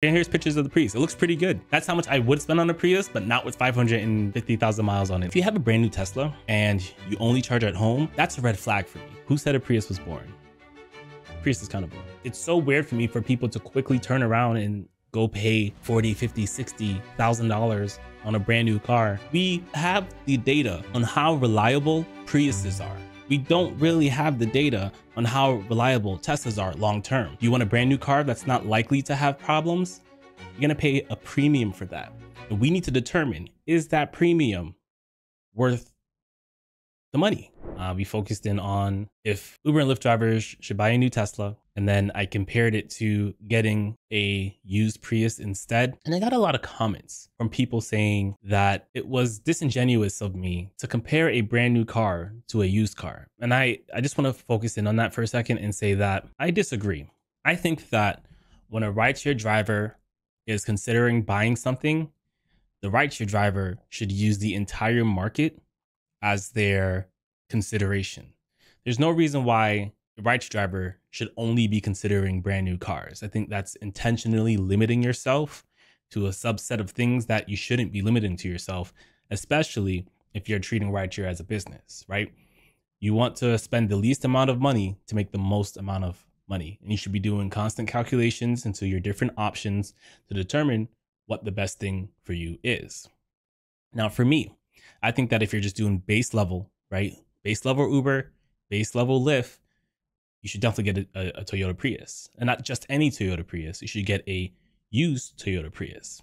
And here's pictures of the Prius. It looks pretty good. That's how much I would spend on a Prius, but not with 550,000 miles on it. If you have a brand new Tesla and you only charge at home, that's a red flag for me. Who said a Prius was boring? Prius is kind of boring. It's so weird for me for people to quickly turn around and go pay 40, 50, 60,000 dollars on a brand new car. We have the data on how reliable Priuses are. We don't really have the data on how reliable Teslas are long term. You want a brand new car that's not likely to have problems? You're gonna pay a premium for that. And we need to determine, is that premium worth the money? We focused in on if Uber and Lyft drivers should buy a new Tesla, and then I compared it to getting a used Prius instead. And I got a lot of comments from people saying that it was disingenuous of me to compare a brand new car to a used car. And I just want to focus in on that for a second and say that I disagree. I think that when a rideshare driver is considering buying something, the rideshare driver should use the entire market as their consideration. There's no reason why the rideshare driver should only be considering brand new cars. I think that's intentionally limiting yourself to a subset of things that you shouldn't be limiting to yourself, especially if you're treating rideshare as a business, right? You want to spend the least amount of money to make the most amount of money. And you should be doing constant calculations into your different options to determine what the best thing for you is. Now, for me, I think that if you're just doing base level, right? Base level Uber, base level Lyft, you should definitely get a Toyota Prius. And not just any Toyota Prius. You should get a used Toyota Prius.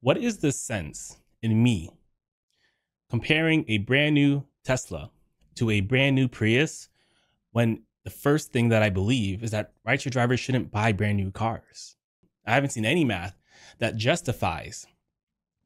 What is the sense in me comparing a brand new Tesla to a brand new Prius when the first thing that I believe is that rideshare drivers shouldn't buy brand new cars? I haven't seen any math that justifies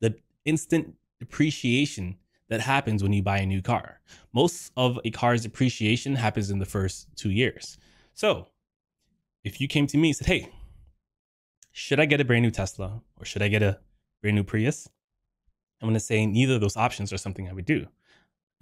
the instant depreciation that happens when you buy a new car. Most of a car's depreciation happens in the first 2 years. So if you came to me and said, hey, should I get a brand new Tesla or should I get a brand new Prius? I'm gonna say neither of those options are something I would do.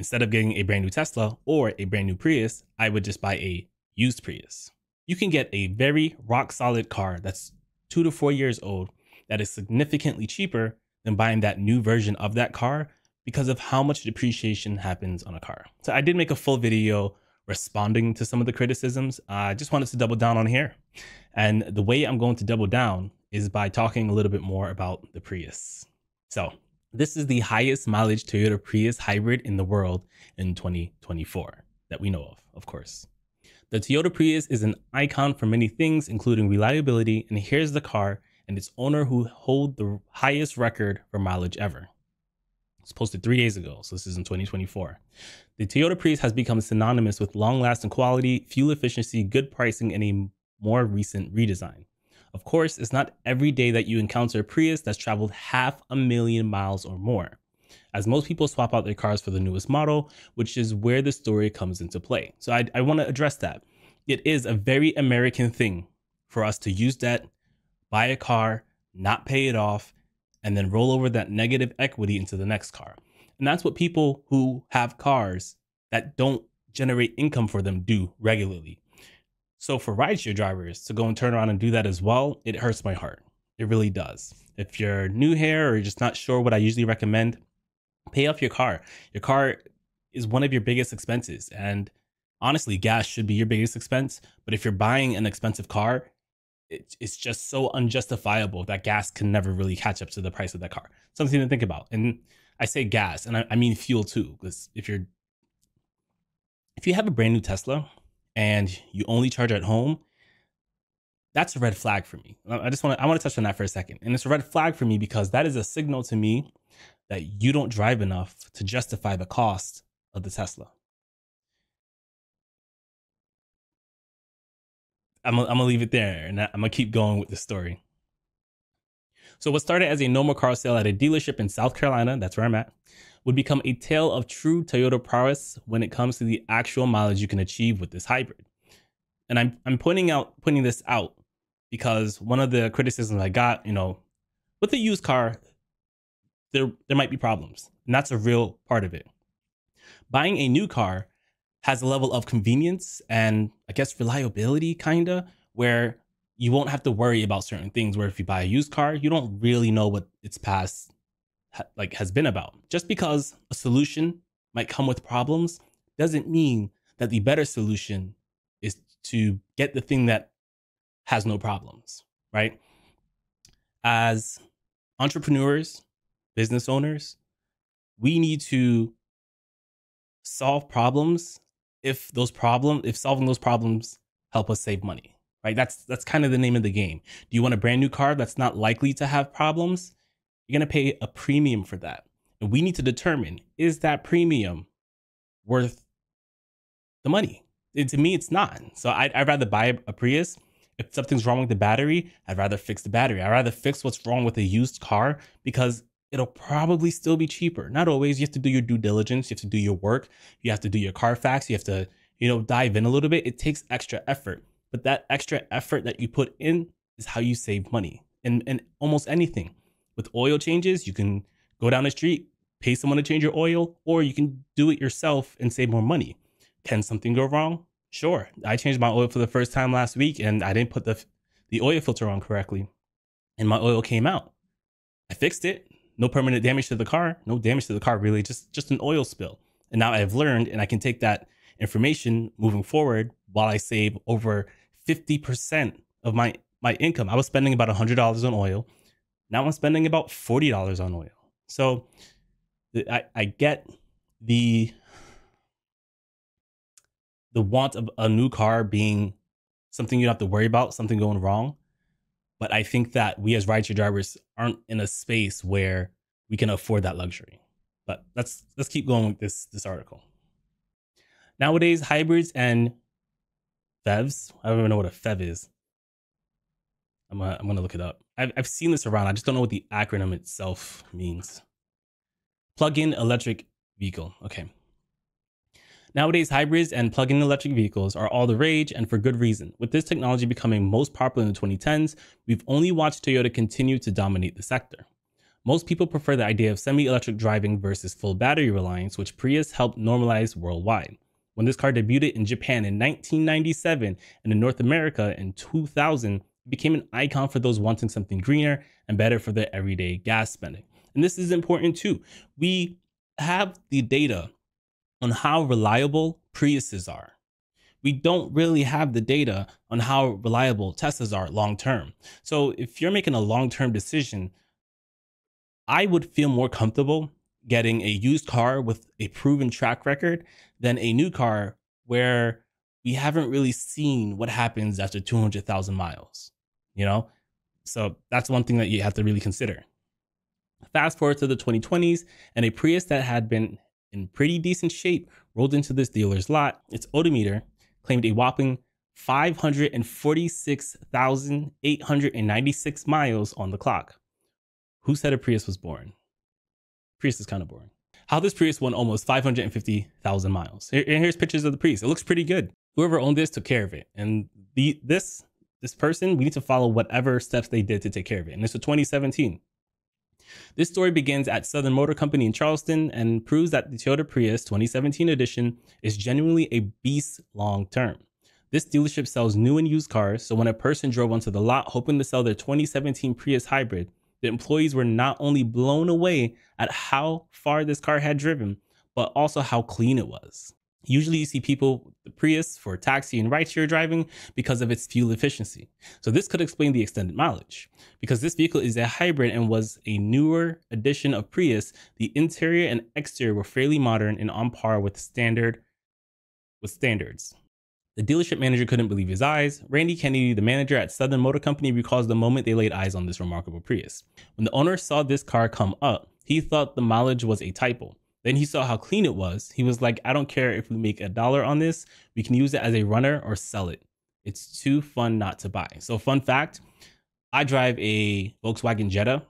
Instead of getting a brand new Tesla or a brand new Prius, I would just buy a used Prius. You can get a very rock solid car that's 2 to 4 years old that is significantly cheaper than buying that new version of that car because of how much depreciation happens on a car. So I did make a full video responding to some of the criticisms. I just wanted to double down on here. And the way I'm going to double down is by talking a little bit more about the Prius. So this is the highest mileage Toyota Prius hybrid in the world in 2024 that we know of course. The Toyota Prius is an icon for many things, including reliability, and here's the car and its owner who hold the highest record for mileage ever. It's posted 3 days ago, so this is in 2024. The Toyota Prius has become synonymous with long-lasting quality, fuel efficiency, good pricing, and a more recent redesign. Of course, it's not every day that you encounter a Prius that's traveled 500,000 miles or more, as most people swap out their cars for the newest model, which is where the story comes into play. So I want to address that. It is a very American thing for us to use debt, buy a car, not pay it off, and then roll over that negative equity into the next car. And that's what people who have cars that don't generate income for them do regularly. So for rideshare drivers to go and turn around and do that as well, it hurts my heart. It really does. If you're new here or you're just not sure what I usually recommend, pay off your car. Your car is one of your biggest expenses. And honestly, gas should be your biggest expense. But if you're buying an expensive car, it's just so unjustifiable that gas can never really catch up to the price of that car. Something to think about. And I say gas, and I mean fuel too, because if you have a brand new Tesla and you only charge at home, that's a red flag for me. I want to touch on that for a second. And it's a red flag for me because that is a signal to me that you don't drive enough to justify the cost of the Tesla. I'm gonna leave it there, and I'm gonna keep going with the story. So what started as a normal car sale at a dealership in South Carolina, that's where I'm at, would become a tale of true Toyota prowess when it comes to the actual mileage you can achieve with this hybrid. And I'm pointing this out because one of the criticisms I got, with a used car, there might be problems, and that's a real part of it. Buying a new car has a level of convenience and I guess reliability, kinda, where you won't have to worry about certain things, where if you buy a used car, you don't really know what its past has been about. Just because a solution might come with problems doesn't mean that the better solution is to get the thing that has no problems, right? As entrepreneurs, business owners, we need to solve problems if solving those problems help us save money, right? That's kind of the name of the game. Do you want a brand new car that's not likely to have problems? You're going to pay a premium for that. And we need to determine, is that premium worth the money? To me, it's not. So I'd rather buy a Prius. If something's wrong with the battery, I'd rather fix the battery. I'd rather fix what's wrong with a used car, because it'll probably still be cheaper. Not always. You have to do your due diligence. You have to do your work. You have to do your Carfax. You have to, dive in a little bit. It takes extra effort. But that extra effort that you put in is how you save money. And almost anything. With oil changes, you can go down the street, pay someone to change your oil, or you can do it yourself and save more money. Can something go wrong? Sure. I changed my oil for the first time last week, and I didn't put the oil filter on correctly, and my oil came out. I fixed it. No permanent damage to the car. No damage to the car, really. Just an oil spill. And now I've learned, and I can take that information moving forward while I save over 50% of my income. I was spending about $100 on oil. Now I'm spending about $40 on oil. So I get the want of a new car being something you don't have to worry about, something going wrong. But I think that we as rideshare drivers aren't in a space where we can afford that luxury. But let's keep going with this article. Nowadays, hybrids and PHEVs, I don't even know what a PHEV is. I'm gonna look it up. I've seen this around. I just don't know what the acronym itself means. Plug-in electric vehicle. Okay. Nowadays, hybrids and plug-in electric vehicles are all the rage, and for good reason. With this technology becoming most popular in the 2010s, we've only watched Toyota continue to dominate the sector. Most people prefer the idea of semi-electric driving versus full battery reliance, which Prius helped normalize worldwide. When this car debuted in Japan in 1997 and in North America in 2000, it became an icon for those wanting something greener and better for their everyday gas spending. And this is important too. We have the data on how reliable Priuses are. We don't really have the data on how reliable Teslas are long-term. So if you're making a long-term decision, I would feel more comfortable getting a used car with a proven track record than a new car where we haven't really seen what happens after 200,000 miles, So that's one thing that you have to really consider. Fast forward to the 2020s, and a Prius that had been in pretty decent shape rolled into this dealer's lot. Its odometer claimed a whopping 546,896 miles on the clock. Who said a Prius was boring? Prius is kind of boring. How this Prius won almost 550,000 miles. And here's pictures of the Prius. It looks pretty good. Whoever owned this took care of it. And this person, we need to follow whatever steps they did to take care of it. And this was 2017. This story begins at Southern Motor Company in Charleston and proves that the Toyota Prius 2017 edition is genuinely a beast long term. This dealership sells new and used cars, so when a person drove onto the lot hoping to sell their 2017 Prius hybrid, the employees were not only blown away at how far this car had driven, but also how clean it was. Usually you see people with the Prius for taxi and rideshare driving because of its fuel efficiency. So this could explain the extended mileage. Because this vehicle is a hybrid and was a newer edition of Prius, the interior and exterior were fairly modern and on par with standards. The dealership manager couldn't believe his eyes. Randy Kennedy, the manager at Southern Motor Company, recalls the moment they laid eyes on this remarkable Prius. When the owner saw this car come up, he thought the mileage was a typo. Then he saw how clean it was. He was like, I don't care if we make $1 on this. We can use it as a runner or sell it. It's too fun not to buy. So fun fact, I drive a Volkswagen Jetta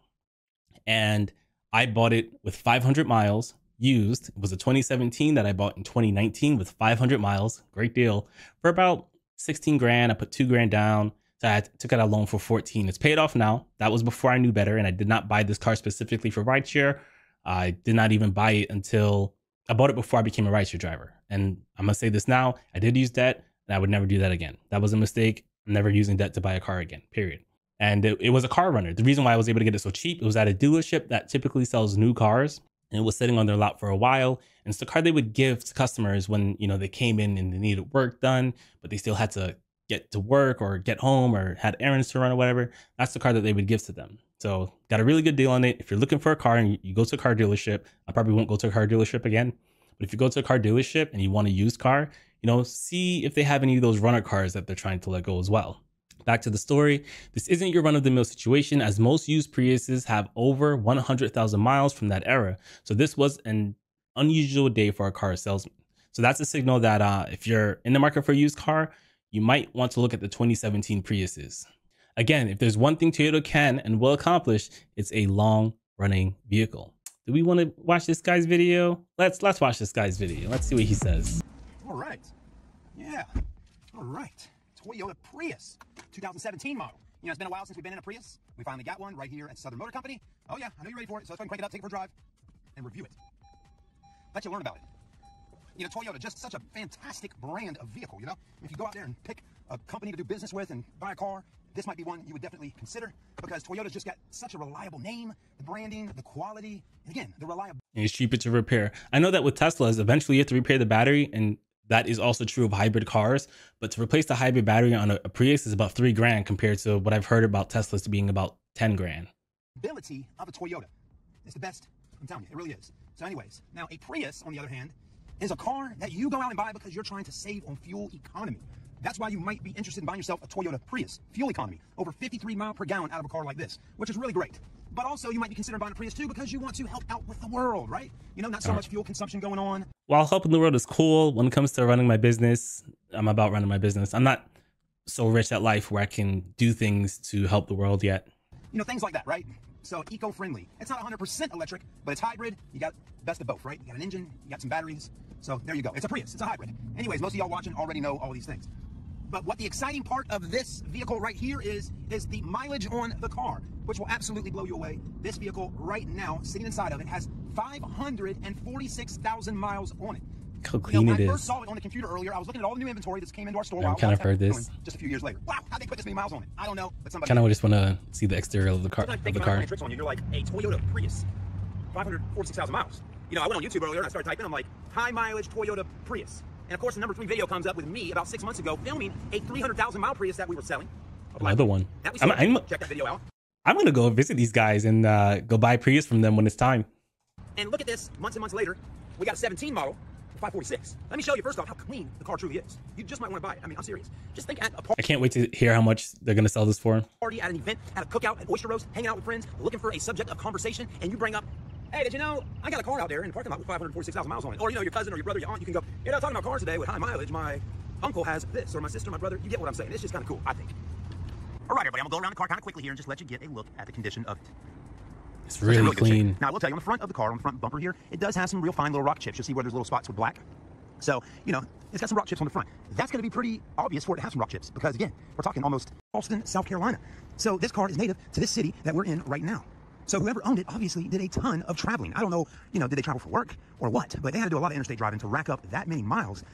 and I bought it with 500 miles used. It was a 2017 that I bought in 2019 with 500 miles. Great deal for about 16 grand. I put 2 grand down. So I took out a loan for 14. It's paid off now. That was before I knew better. And I did not buy this car specifically for rideshare. I did not even buy it until I bought it before I became a rideshare driver. And I'm going to say this now. I did use debt and I would never do that again. That was a mistake. I'm never using debt to buy a car again, period. And it was a car runner. The reason why I was able to get it so cheap, it was at a dealership that typically sells new cars, and it was sitting on their lot for a while. And it's the car they would give to customers when, you know, they came in and they needed work done, but they still had to get to work or get home or had errands to run or whatever. That's the car that they would give to them. So got a really good deal on it. If you're looking for a car and you go to a car dealership, I probably won't go to a car dealership again. But if you go to a car dealership and you want a used car, you know, see if they have any of those runner cars that they're trying to let go as well. Back to the story. This isn't your run-of-the-mill situation, as most used Priuses have over 100,000 miles from that era. So this was an unusual day for a car salesman. So that's a signal that if you're in the market for a used car, you might want to look at the 2017 Priuses. Again, if there's one thing Toyota can and will accomplish, it's a long-running vehicle. Do we want to watch this guy's video? Let's watch this guy's video. Let's see what he says. All right. Yeah. All right. Toyota Prius, 2017 model. You know, it's been a while since we've been in a Prius. We finally got one right here at Southern Motor Company. Oh yeah, I know you're ready for it. So let's go and crank it up, take it for a drive, and review it. Let you learn about it. You know, Toyota, just such a fantastic brand of vehicle, you know? If you go out there and pick a company to do business with and buy a car, this might be one you would definitely consider, because Toyota's just got such a reliable name, the branding, the quality, and again, the reliability. And it's cheaper to repair. I know that with Teslas, eventually you have to repair the battery, and that is also true of hybrid cars. But to replace the hybrid battery on a Prius is about $3,000 compared to what I've heard about Teslas being about 10 grand. Ability of a Toyota is the best. I'm telling you, it really is. So anyways, now a Prius, on the other hand, is a car that you go out and buy because you're trying to save on fuel economy. That's why you might be interested in buying yourself a Toyota Prius. Fuel economy, over 53 miles per gallon out of a car like this, which is really great. But also you might be considering buying a Prius too because you want to help out with the world, right? You know, not so much fuel consumption going on. While helping the world is cool, when it comes to running my business, I'm about running my business. I'm not so rich at life where I can do things to help the world yet. You know, things like that, right? So eco-friendly. It's not 100% electric, but it's hybrid. You got best of both, right? You got an engine, you got some batteries. So there you go. It's a Prius. It's a hybrid. Anyways, most of y'all watching already know all these things. But what the exciting part of this vehicle right here is the mileage on the car, which will absolutely blow you away. This vehicle right now, sitting inside of it, has 546,000 miles on it. How clean it is. When I first saw it on the computer earlier, I was looking at all the new inventory that's came into our store. I've kind of heard this. Just a few years later. Wow, how'd they put this many miles on it? I don't know, but somebody... Kind of just want to see the exterior of the car. Tricks on you. You're like, a Toyota Prius, 546,000 miles. You know, I went on YouTube earlier and I started typing. I'm like, high mileage Toyota Prius. And of course, the number 3 video comes up with me about 6 months ago filming a 300,000 mile Prius that we were selling. Another one. Check that video out. I'm going to go visit these guys and go buy Prius from them when it's time. And look at this, months and months later, we got a 17 model, 546. Let me show you first off how clean the car truly is. You just might want to buy it. I mean, I'm serious. Just think at a party. I can't wait to hear how much they're going to sell this for. Party, at an event, at a cookout, at oyster roast, hanging out with friends, looking for a subject of conversation, and you bring up, hey, did you know I got a car out there in the parking lot with 546,000 miles on it? Or, you know, your cousin or your brother, your aunt, you can go, you're not talking about cars today with high mileage. My uncle has this, or my sister, my brother. You get what I'm saying. It's just kind of cool, I think. All right, everybody, I'm going to go around the car kind of quickly here and just let you get a look at the condition of it. It's really clean. Now, I will tell you, on the front of the car, on the front bumper here, it does have some real fine little rock chips. You'll see where there's little spots with black. So, you know, it's got some rock chips on the front. That's going to be pretty obvious for it to have some rock chips because, again, we're talking almost Charleston, South Carolina. So this car is native to this city that we're in right now. So whoever owned it obviously did a ton of traveling. I don't know, you know, did they travel for work or what? But they had to do a lot of interstate driving to rack up that many miles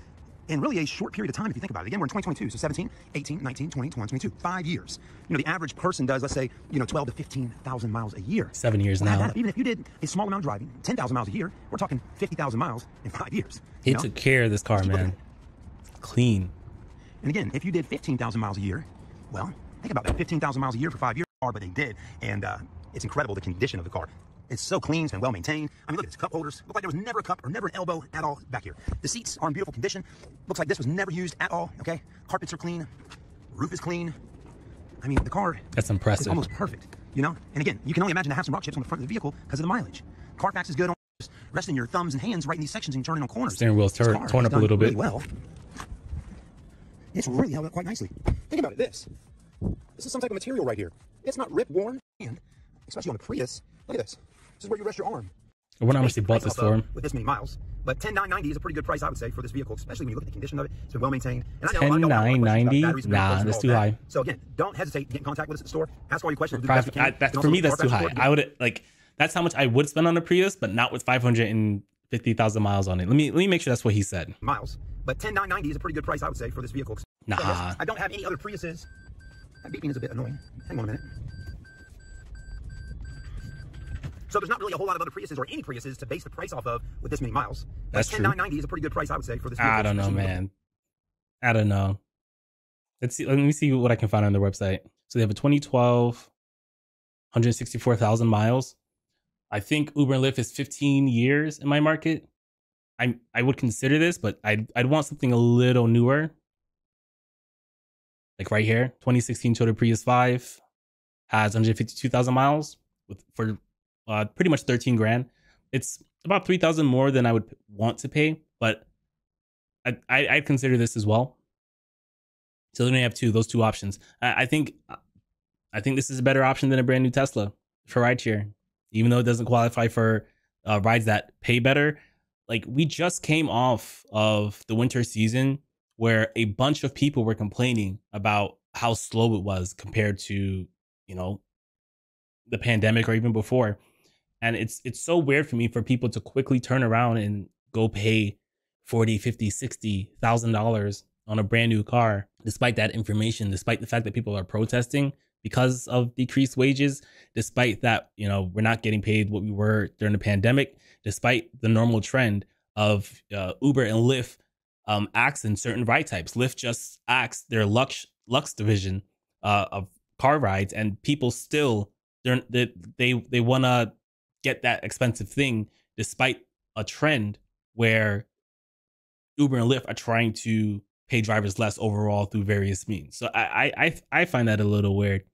in really a short period of time if you think about it. Again, we're in 2022, so 17, 18, 19, 20, 21, 22, 5 years. You know, the average person does, let's say, you know, 12 to 15,000 miles a year. 7 years now. Even if you did a small amount of driving, 10,000 miles a year, we're talking 50,000 miles in 5 years. He took care of this car, man. Clean. And again, if you did 15,000 miles a year, well, think about that, 15,000 miles a year for 5 years, but they did, and it's incredible the condition of the car. It's so clean, it's been well maintained. I mean, look at this, cup holders. Look like there was never a cup or never an elbow at all back here. The seats are in beautiful condition. Looks like this was never used at all, okay? Carpets are clean, roof is clean. I mean, the car... That's impressive. It's almost perfect, you know? And again, you can only imagine to have some rock chips on the front of the vehicle because of the mileage. Carfax is good on just resting your thumbs and hands right in these sections and turning on corners. Steering wheel's torn up a little bit. Really well. It's really held up quite nicely. Think about it, this is some type of material right here. It's not rip worn, and especially on a Prius. Look at this. This is where you rest your arm. I wonder how much they bought this for him. With this many miles. But $10,990 is a pretty good price, I would say, for this vehicle, especially when you look at the condition of it. It's been well maintained. $10,990? Nah, that's too high. So again, don't hesitate to get in contact with us at the store. Ask all your questions. For me, that's too high. I would that's how much I would spend on a Prius, but not with 550,000 miles on it. Let me make sure that's what he said. Miles. But $10,990 is a pretty good price, I would say, for this vehicle. Nah. So yes, I don't have any other Priuses That beeping is a bit annoying. Hang on a minute. So there's not really a whole lot of other Priuses or any Priuses to base the price off of with this many miles. That's true. $10,990 is a pretty good price, I would say, for this vehicle. I don't know, man. I don't know. Let's see. Let me see what I can find on their website. So they have a 2012, 164,000 miles. I think Uber and Lyft is 15 years in my market. I would consider this, but I'd want something a little newer. Like right here, 2016 Toyota Prius 5 has 152,000 miles for pretty much 13 grand. It's about 3,000 more than I would want to pay, but I'd consider this as well. So then we have those two options. I think this is a better option than a brand new Tesla for rideshare, even though it doesn't qualify for rides that pay better. Like, we just came off of the winter season where a bunch of people were complaining about how slow it was compared to, the pandemic or even before. And it's so weird for me for people to quickly turn around and go pay $40, $50, $60,000 on a brand new car, despite that information, despite the fact that people are protesting because of decreased wages, despite that, we're not getting paid what we were during the pandemic, despite the normal trend of Uber and Lyft axing certain ride types. Lyft just axed their Lux division of car rides, and people still they want to get that expensive thing, despite a trend where Uber and Lyft are trying to pay drivers less overall through various means. So I find that a little weird.